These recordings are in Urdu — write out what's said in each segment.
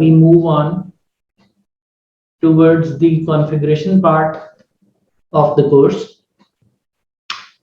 we move on towards the configuration part of the course.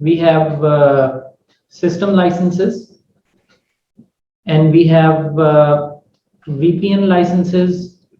We have system licenses and we have VPN licenses,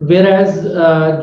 Whereas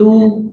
2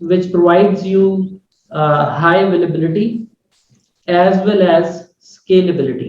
which provides you high availability as well as scalability.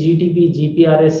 GTP GPRS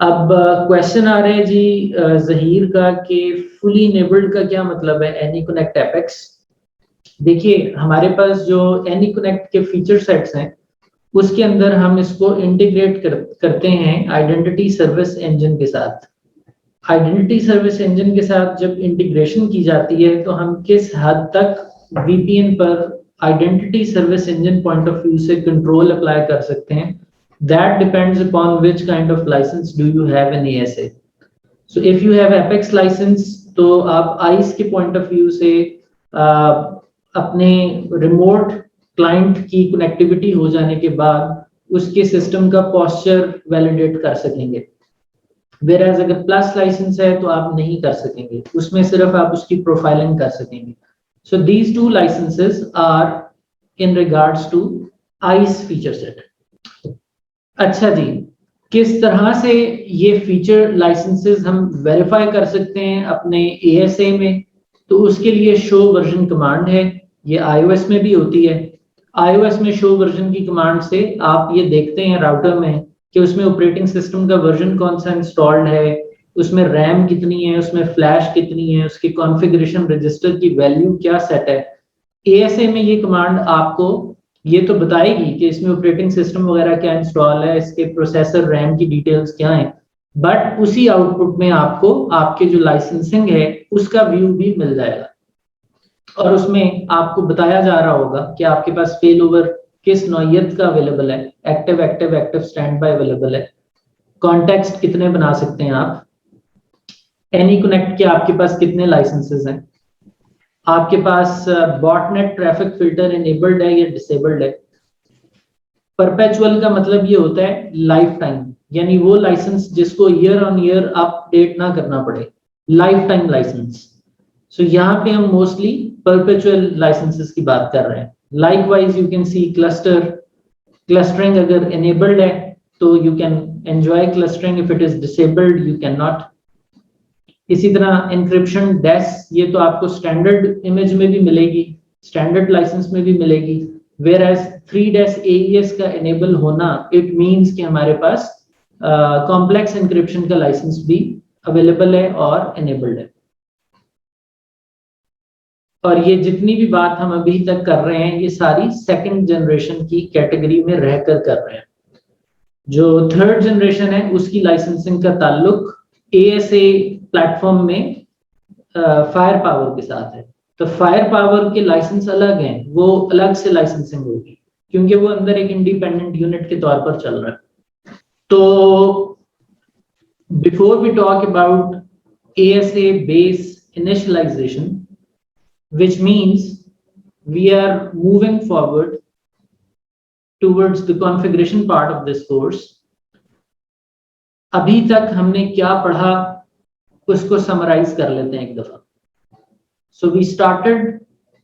اب کویشچن آ رہے ہیں جی ظہیر کا کہ فلی انیبلڈ کا کیا مطلب ہے AnyConnect ایپیکس. دیکھیے ہمارے پاس جو AnyConnect کے فیچر سیٹس ہیں اس کے اندر ہم اس کو انٹیگریٹ کرتے ہیں آئیڈینٹی سروس انجن کے ساتھ. آئیڈینٹی سروس انجن کے ساتھ جب انٹیگریشن کی جاتی ہے تو ہم کس حد تک VPN پر identity service engine point of view سے کنٹرول اپلائی کر سکتے ہیں. That depends upon which kind of license do you have in ASA. So if you have Apex license تو آپ ICE کے point of view سے اپنے ریموٹ کلائنٹ کی کنیکٹیوٹی ہو جانے کے بعد اس کے سسٹم کا پوسچر ویلیڈیٹ کر سکیں گے. whereas اگر پلس لائسنس ہے تو آپ نہیں کر سکیں گے, اس میں صرف آپ اس کی پروفائلنگ کر سکیں گے. So these two licenses are in regards to ICE feature set. اچھا جی, کس طرح سے یہ فیچر لائسنسز ہم ویریفائی کر سکتے ہیں اپنے ASA میں؟ تو اس کے لیے شو ورژن کمانڈ ہے, یہ iOS میں بھی ہوتی ہے. iOS میں شو ورژن کی کمانڈ سے آپ یہ دیکھتے ہیں راؤٹر میں کہ اس میں آپریٹنگ سسٹم کا ورژن کون سا انسٹالڈ ہے, اس میں ریم کتنی ہے, اس میں فلیش کتنی ہے, اس کی کانفیگریشن رجسٹر کی ویلیو کیا سیٹ ہے. ASA میں یہ کمانڈ آپ کو یہ تو بتائے گی کہ اس میں آپریٹنگ سسٹم وغیرہ کیا انسٹال ہے, اس کے پروسیسر ریم کی ڈیٹیلز کیا ہیں, بٹ اسی آؤٹ پٹ میں آپ کو آپ کے جو لائسنسنگ ہے اس کا ویو بھی مل جائے گا, اور اس میں آپ کو بتایا جا رہا ہوگا کہ آپ کے پاس فیل اوور کس نوعیت کا اویلیبل ہے, ایکٹیو اسٹینڈ بائی اویلیبل ہے, کانٹیکسٹ کتنے بنا سکتے ہیں آپ, AnyConnect کے آپ کے پاس کتنے لائسنسز ہیں, آپ کے پاس باٹ نیٹ ٹریفک فلٹر انیبلڈ ہے یا ڈسیبلڈ ہے. پرپیچول کا مطلب یہ ہوتا ہے لائف ٹائم, یعنی وہ لائسنس جس کو ایئر آن ایئر اپ ڈیٹ نہ کرنا پڑے, لائف ٹائم لائسنس. سو یہاں پہ ہم موسٹلی پرپیچول لائسنسز کی بات کر رہے ہیں. Like wise you can see clustering اگر انیبلڈ ہے تو you can enjoy clustering, if it is disabled you can not. اسی طرح انکرپشن ڈیس, یہ تو آپ کو اسٹینڈرڈ امیج میں بھی ملے گی, اسٹینڈرڈ لائسنس میں بھی ملے گی. whereas 3-dash AES کا انیبل ہونا اٹ مینس کہ ہمارے پاس کمپلیکس انکرپشن کا لائسنس بھی اویلیبل ہے اور انیبلڈ ہے. اور یہ جتنی بھی بات ہم ابھی تک کر رہے ہیں یہ ساری سیکنڈ جنریشن کی کیٹیگری میں رہ کر کر رہے ہیں. جو تھرڈ جنریشن ہے اس کی لائسنسنگ کا تعلق ASA پلیٹ فارم میں فائر پاور کے ساتھ ہے. تو فائر پاور کے لائسنس الگ ہیں, وہ الگ سے لائسنسنگ ہوگی کیونکہ وہ اندر ایک انڈیپینڈنٹ یونٹ کے طور پر چل رہا ہے. تو before we talk about ASA base initialization, which means we are moving forward towards the configuration part of this course. ابھی تک ہم نے کیا پڑھا اس کو سمرائز کر لیتے ہیں ایک دفعہ. So we started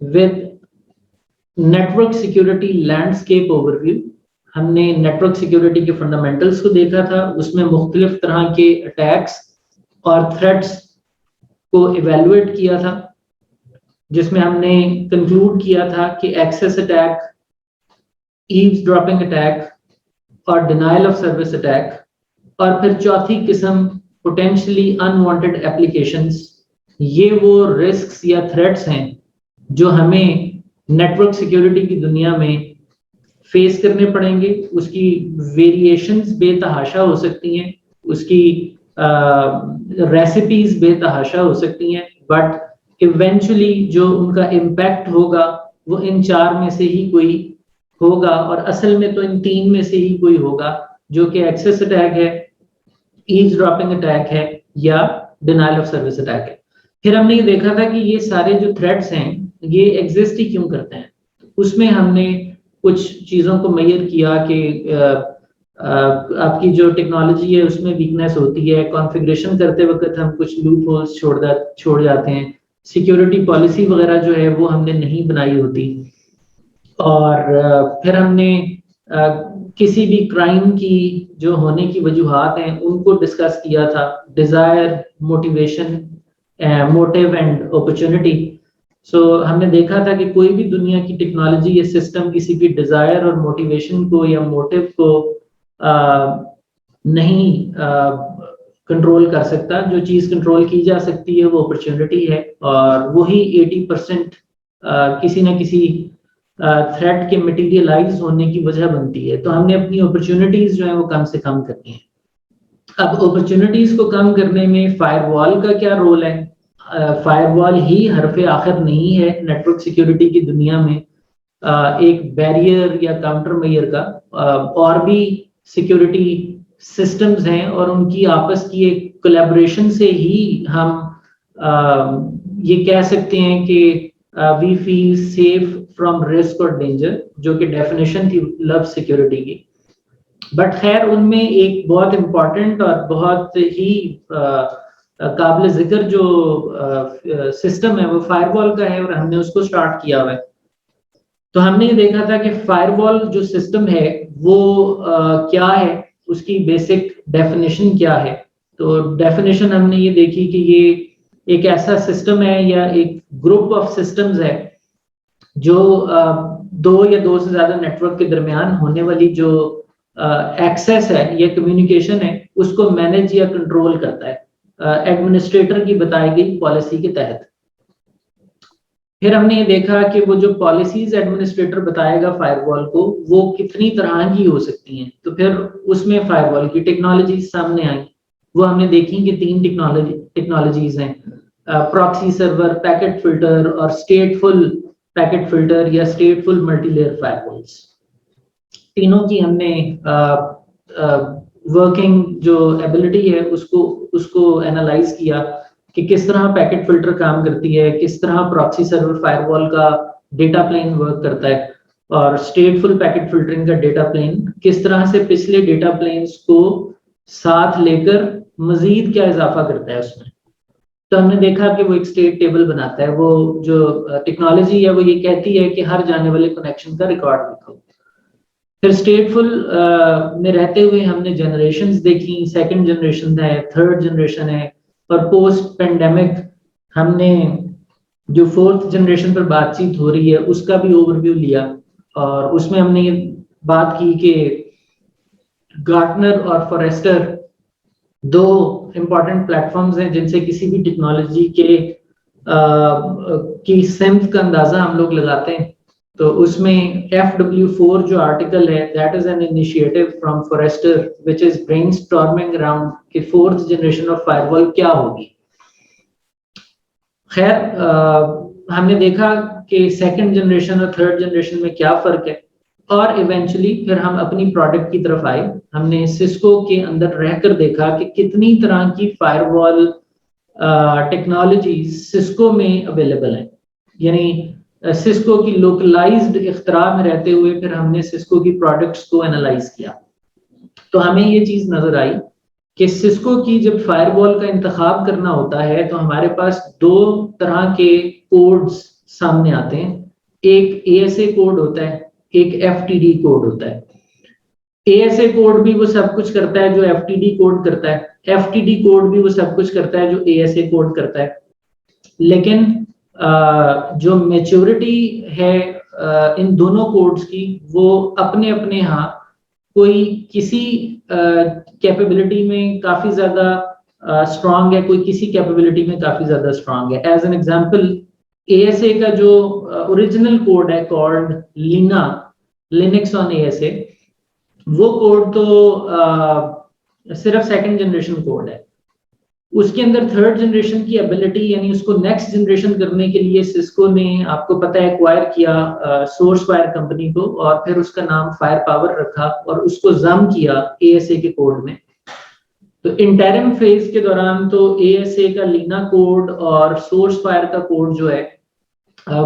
with network security landscape overview. ہم نے نیٹورک سیکیورٹی کے فنڈامنٹلس کو دیکھا تھا, اس میں مختلف طرح کے اٹیکس اور تھریٹس کو ایویلویٹ کیا تھا, جس میں ہم نے کنکلوڈ کیا تھا کہ ایکسیس اٹیک, ایوز ڈراپنگ اٹیک اور ڈینائل آف سروس اٹیک, اور پھر چوتھی قسم پوٹینشلی انوانٹیڈ ایپلیکیشنز. یہ وہ رسکس یا تھریٹس ہیں جو ہمیں نیٹورک سیکیورٹی کی دنیا میں فیس کرنے پڑیں گے. اس کی ویریشنز بے تحاشا ہو سکتی ہیں, اس کی ریسیپیز بے تحاشا ہو سکتی ہیں, بٹ ایونچولی جو ان کا امپیکٹ ہوگا وہ ان چار میں سے ہی کوئی ہوگا, اور اصل میں تو ان تین میں سے ہی کوئی ہوگا, جو کہ ایکسیس اٹیک ہے, ایوز ڈراپنگ اٹیک ہے یا ڈینائل آف سروس اٹیک ہے. پھر ہم نے یہ دیکھا تھا کہ یہ سارے جو تھریٹس ہیں یہ ایگزسٹ ہی کیوں کرتے ہیں. اس میں ہم نے کچھ چیزوں کو میئر کیا کہ آپ کی جو ٹیکنالوجی ہے اس میں ویکنیس ہوتی ہے, کانفیگریشن کرتے وقت ہم کچھ لوپ ہولز چھوڑ جاتے ہیں, سیکیورٹی پالیسی وغیرہ جو ہے وہ ہم نے نہیں بنائی ہوتی, اور پھر ہم نے کسی بھی کرائم کی جو ہونے کی وجوہات ہیں ان کو ڈسکس کیا تھا, desire, motivation, motive and opportunity. So ہم نے دیکھا تھا کہ کوئی بھی دنیا کی ٹیکنالوجی یا سسٹم کسی بھی ڈیزائر اور موٹیویشن کو یا موٹیو کو نہیں کنٹرول کر سکتا. جو چیز کنٹرول کی جا سکتی ہے وہ اپرچونٹی ہے, اور وہی 80% کسی نہ کسی تھریٹ کے مٹیریلائز ہونے کی وجہ بنتی ہے. تو ہم نے اپنی اپرچونٹیز جو ہیں وہ کم سے کم کرنی ہیں. اب اپرچونٹیز کو کم کرنے میں فائر وال کا کیا رول ہے؟ فائر وال ہی حرف آخر نہیں ہے نیٹورک سیکیورٹی کی دنیا میں. ایک بیریئر یا کاؤنٹر میئر کا اور بھی سیکیورٹی سسٹمز ہیں, اور ان کی آپس کی ایک کولیبریشن سے ہی ہم یہ کہہ سکتے ہیں کہ وی فیل سیف فرام رسک اور ڈینجر, جو کہ ڈیفینیشن تھی لفظ سیکیورٹی کی. بٹ خیر ان میں ایک بہت امپورٹنٹ اور بہت ہی قابل ذکر جو سسٹم ہے وہ فائر وال کا ہے, اور ہم نے اس کو سٹارٹ کیا ہوا ہے. تو ہم نے یہ دیکھا تھا کہ فائر وال جو سسٹم ہے وہ کیا ہے, اس کی بیسک ڈیفینیشن کیا ہے. تو ڈیفینیشن ہم نے یہ دیکھی کہ یہ ایک ایسا سسٹم ہے یا ایک گروپ آف سسٹمز ہے جو دو یا دو سے زیادہ نیٹورک کے درمیان ہونے والی جو ایکسیس ہے یا کمیونیکیشن ہے اس کو مینیج یا کنٹرول کرتا ہے ایڈمنسٹریٹر کی بتائی گئی پالیسی کے تحت. پھر ہم نے یہ دیکھا کہ وہ جو پالیسیز ایڈمنسٹریٹر بتائے گا فائر وال کو وہ کتنی طرح کی ہو سکتی ہیں. تو پھر اس میں فائر وال کی ٹیکنالوجیز سامنے آئیں. وہ ہم نے دیکھی کہ 3 ٹیکنالوجیز ہیں, پراکسی سرور, پیکٹ فلٹر اور اسٹیٹ فل پیکٹ فلٹر یا اسٹیٹ فل ملٹی لیئر فائر والز. تینوں کی ہم نے ورکنگ جو ایبلٹی ہے اس کو اینالائز کیا کہ کس طرح پیکٹ فلٹر کام کرتی ہے, کس طرح پراکسی سرور فائر وال کا ڈیٹا پلین ورک کرتا ہے, اور اسٹیٹ فل پیکٹ فلٹرنگ کا ڈیٹا پلین کس طرح سے پچھلے ڈیٹا پلینز کو ساتھ لے کر مزید کیا اضافہ کرتا ہے اس میں. تو ہم نے دیکھا کہ وہ ایک اسٹیٹ ٹیبل بناتا ہے. وہ جو ٹیکنالوجی ہے وہ یہ کہتی ہے کہ ہر جانے والے کنیکشن کا ریکارڈ لکھو. پھر اسٹیٹ فل میں رہتے ہوئے ہم نے جنریشنز دیکھی, سیکنڈ جنریشن ہے, تھرڈ جنریشن ہے, اور پوسٹ پینڈیمک ہم نے جو 4th جنریشن پر بات چیت ہو رہی ہے اس کا بھی اوور ویو لیا. اور اس میں ہم نے یہ بات کی کہ گارٹنر اور فوریسٹر 2 امپورٹنٹ پلیٹ فارمز ہیں جن سے کسی بھی ٹیکنالوجی کی سمت کا اندازہ ہم لوگ لگاتے ہیں. تو اس میں FW4 جو آرٹیکل ہے that is an initiative from Forrester which is brainstorming around کہ 4th generation of firewall کیا ہوگی. خیر ہم نے دیکھا کہ سیکنڈ جنریشن اور تھرڈ جنریشن میں کیا فرق ہے, اور ایونچولی پھر ہم اپنی پروڈکٹ کی طرف آئے. ہم نے سسکو کے اندر رہ کر دیکھا کہ کتنی طرح کی فائر وال ٹیکنالوجیز سسکو میں اویلیبل ہیں. یعنی سسکو کی لوکلائزڈ اختراع میں رہتے ہوئے پھر ہم نے سسکو کی پروڈکٹس کو انالائز کیا. تو ہمیں یہ چیز نظر آئی کہ سسکو کی جب فائر وال کا انتخاب کرنا ہوتا ہے تو ہمارے پاس 2 طرح کے کوڈز سامنے آتے ہیں. ایک ASA کوڈ ہوتا ہے, ایک FTD کوڈ ہوتا ہے. ASA کوڈ بھی وہ سب کچھ کرتا ہے جو FTD کوڈ کرتا ہے, FTD کوڈ بھی وہ سب کچھ کرتا ہے جو ASA کوڈ کرتا ہے. لیکن جو میچورٹی ہے ان دونوں کوڈز کی وہ اپنے اپنے ہاں کوئی کسی کیپیبلٹی میں کافی زیادہ اسٹرانگ ہے, کوئی کسی کیپیبلٹی میں کافی زیادہ اسٹرانگ ہے. ایز این ایگزامپل ASA کا جو اوریجنل کوڈ ہے کالڈ لینا, لینکس آن ASA, وہ کوڈ تو صرف سیکنڈ جنریشن کوڈ ہے. اس کے اندر تھرڈ جنریشن کی ایبلٹی یعنی اس کو نیکسٹ جنریشن کرنے کے لیے سسکو نے آپ کو پتہ ہے ایکوائر کیا سورس فائر کمپنی کو, اور پھر اس کا نام فائر پاور رکھا اور اس کو ضم کیا ASA کے کوڈ میں. تو انٹرم فیز کے دوران تو ASA کا لینا کوڈ اور سورس فائر کا کوڈ جو ہے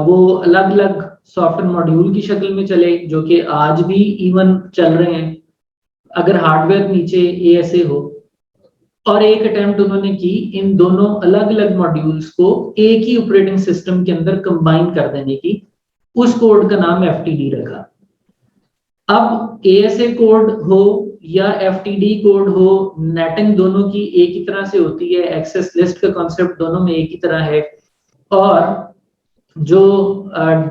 وہ الگ الگ سافٹ ویئر ماڈیول کی شکل میں چلے, جو کہ آج بھی ایون چل رہے ہیں اگر ہارڈ ویئر نیچے ASA ہو. اور ایک اٹیمپٹ انہوں نے کی ان دونوں الگ الگ ماڈیولز کو ایک ہی آپریٹنگ سسٹم کے اندر کمبائن کر دینے کی. اس کوڈ کا نام FTD رکھا. اب ASA کوڈ ہو یا FTD کوڈ ہو, نیٹنگ دونوں کی ایک ہی طرح سے ہوتی ہے, ایکسیس لسٹ کا کانسیپٹ دونوں میں ایک ہی طرح ہے, اور جو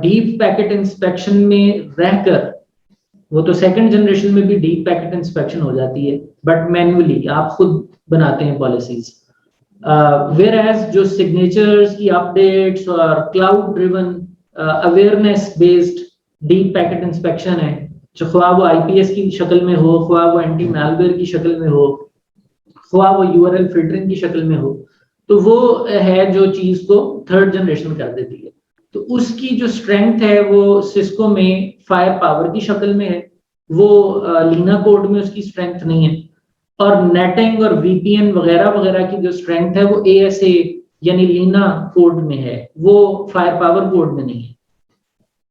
ڈیپ پیکٹ انسپیکشن میں رہ کر وہ تو سیکنڈ جنریشن میں بھی ڈیپ پیکٹ انسپیکشن ہو جاتی ہے بٹ مینولی آپ خود بناتے ہیں پالیسیز. ویئر ایز جو سگنیچرز کی اپڈیٹس اور cloud driven awareness based deep packet inspection ہے, جو خواہ وہ آئی پی ایس کی شکل میں ہو, خواہ وہ اینٹی میلویئر کی شکل میں ہو, خواہ وہ یو آر ایل فلٹرنگ کی شکل میں ہو, تو وہ ہے جو چیز کو تھرڈ جنریشن کر دیتی ہے. تو اس کی جو اسٹرینتھ ہے وہ سسکو میں فائر پاور کی شکل میں ہے, وہ لینا کوڈ میں اس کی اسٹرینتھ نہیں ہے. اور نیٹنگ اور وی پی این وغیرہ وغیرہ کی جو اسٹرینتھ ہے وہ اے ایس اے یعنی لینا کوڈ میں ہے, وہ فائر پاور کوڈ میں نہیں ہے.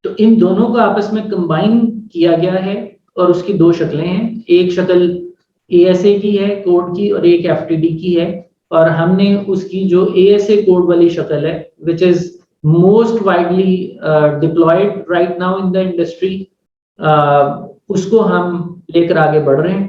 تو ان دونوں کو آپس میں کمبائن کیا گیا ہے اور اس کی دو شکلیں ہیں, ایک شکل اے ایس اے کی ہے کوڈ کی اور ایک ایف ٹی ڈی کی ہے. اور ہم نے اس کی جو اے ایس اے کوڈ والی شکل ہے which is most widely deployed right now in the industry, اس کو ہم لے کر آگے بڑھ رہے ہیں.